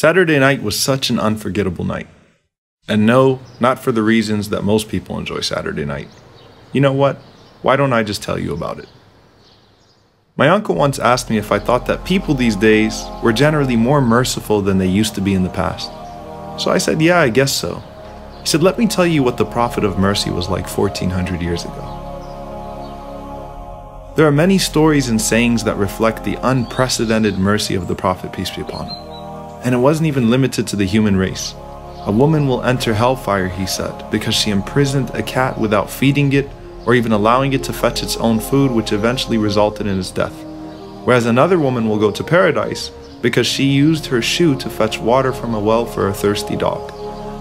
Saturday night was such an unforgettable night. And no, not for the reasons that most people enjoy Saturday night. You know what? Why don't I just tell you about it? My uncle once asked me if I thought that people these days were generally more merciful than they used to be in the past. So I said, yeah, I guess so. He said, let me tell you what the Prophet of Mercy was like 1400 years ago. There are many stories and sayings that reflect the unprecedented mercy of the Prophet, peace be upon him. And it wasn't even limited to the human race. A woman will enter hellfire, he said, because she imprisoned a cat without feeding it or even allowing it to fetch its own food, which eventually resulted in its death. Whereas another woman will go to paradise because she used her shoe to fetch water from a well for a thirsty dog.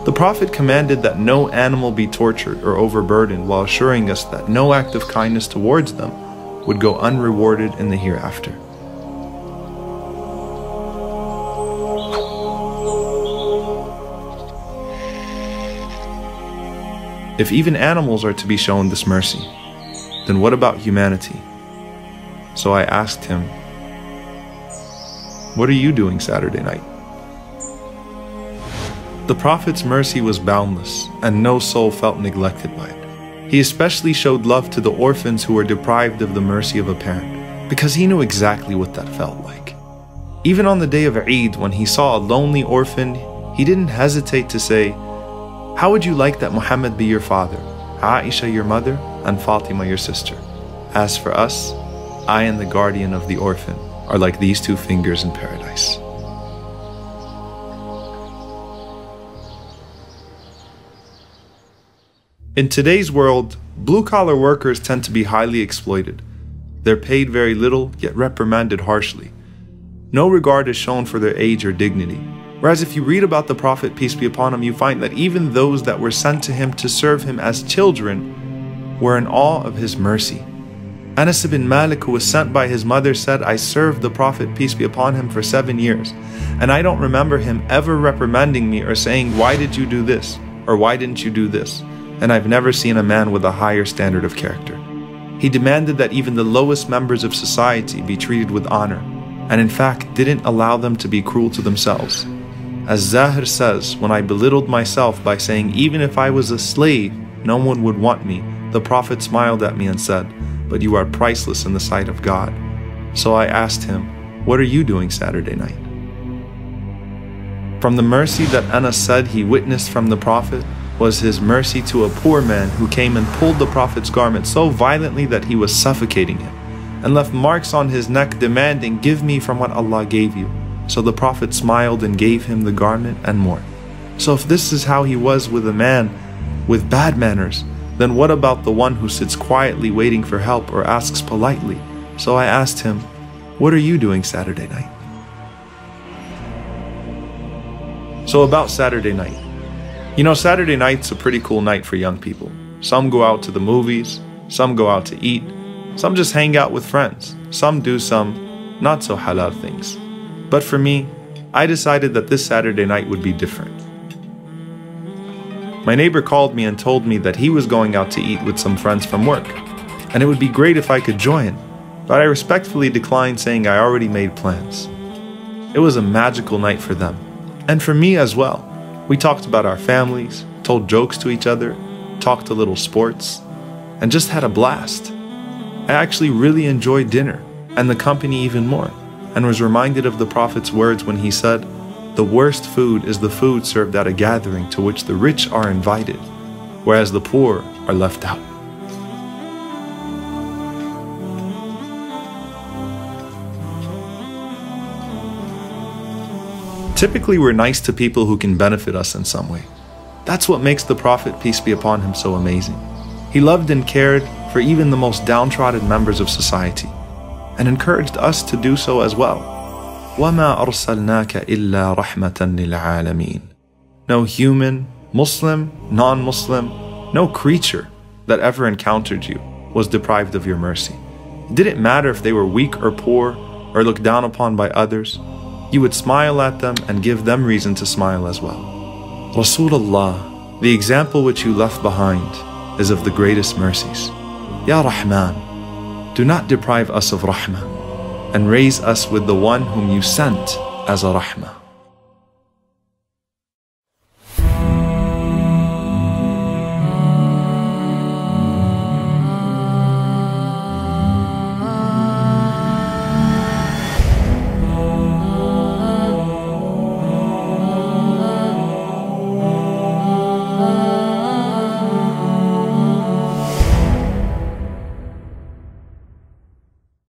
The Prophet commanded that no animal be tortured or overburdened, while assuring us that no act of kindness towards them would go unrewarded in the hereafter. If even animals are to be shown this mercy, then what about humanity? So I asked him, what are you doing Saturday night? The Prophet's mercy was boundless, and no soul felt neglected by it. He especially showed love to the orphans who were deprived of the mercy of a parent, because he knew exactly what that felt like. Even on the day of Eid, when he saw a lonely orphan, he didn't hesitate to say, how would you like that Muhammad be your father, Aisha your mother, and Fatima your sister? As for us, I and the guardian of the orphan are like these two fingers in paradise. In today's world, blue-collar workers tend to be highly exploited. They're paid very little, yet reprimanded harshly. No regard is shown for their age or dignity. Whereas if you read about the Prophet, peace be upon him, you find that even those that were sent to him to serve him as children were in awe of his mercy. Anas ibn Malik, who was sent by his mother, said, I served the Prophet, peace be upon him, for 7 years, and I don't remember him ever reprimanding me or saying, why did you do this? Or why didn't you do this? And I've never seen a man with a higher standard of character. He demanded that even the lowest members of society be treated with honor, and in fact didn't allow them to be cruel to themselves. As Zahir says, when I belittled myself by saying even if I was a slave, no one would want me, the Prophet smiled at me and said, but you are priceless in the sight of God. So I asked him, what are you doing Saturday night? From the mercy that Anas said he witnessed from the Prophet was his mercy to a poor man who came and pulled the Prophet's garment so violently that he was suffocating him, and left marks on his neck demanding, give me from what Allah gave you. So the Prophet smiled and gave him the garment and more. So if this is how he was with a man with bad manners, then what about the one who sits quietly waiting for help or asks politely? So I asked him, what are you doing Saturday night? So about Saturday night. You know, Saturday night's a pretty cool night for young people. Some go out to the movies, some go out to eat, some just hang out with friends, some do some not so halal things. But for me, I decided that this Saturday night would be different. My neighbor called me and told me that he was going out to eat with some friends from work, and it would be great if I could join, but I respectfully declined, saying I already made plans. It was a magical night for them, and for me as well. We talked about our families, told jokes to each other, talked a little sports, and just had a blast. I actually really enjoyed dinner, and the company even more, and was reminded of the Prophet's words when he said, the worst food is the food served at a gathering to which the rich are invited, whereas the poor are left out. Typically, we're nice to people who can benefit us in some way. That's what makes the Prophet, peace be upon him, so amazing. He loved and cared for even the most downtrodden members of society, and encouraged us to do so as well. وَمَا أَرْسَلْنَاكَ إِلَّا رَحْمَةً لِلْعَالَمِينَ. No human, Muslim, non-Muslim, no creature that ever encountered you was deprived of your mercy. It didn't matter if they were weak or poor or looked down upon by others. You would smile at them and give them reason to smile as well. Rasulullah, the example which you left behind, is of the greatest mercies. Ya Rahman, do not deprive us of Rahmah, and raise us with the one whom you sent as a Rahmah.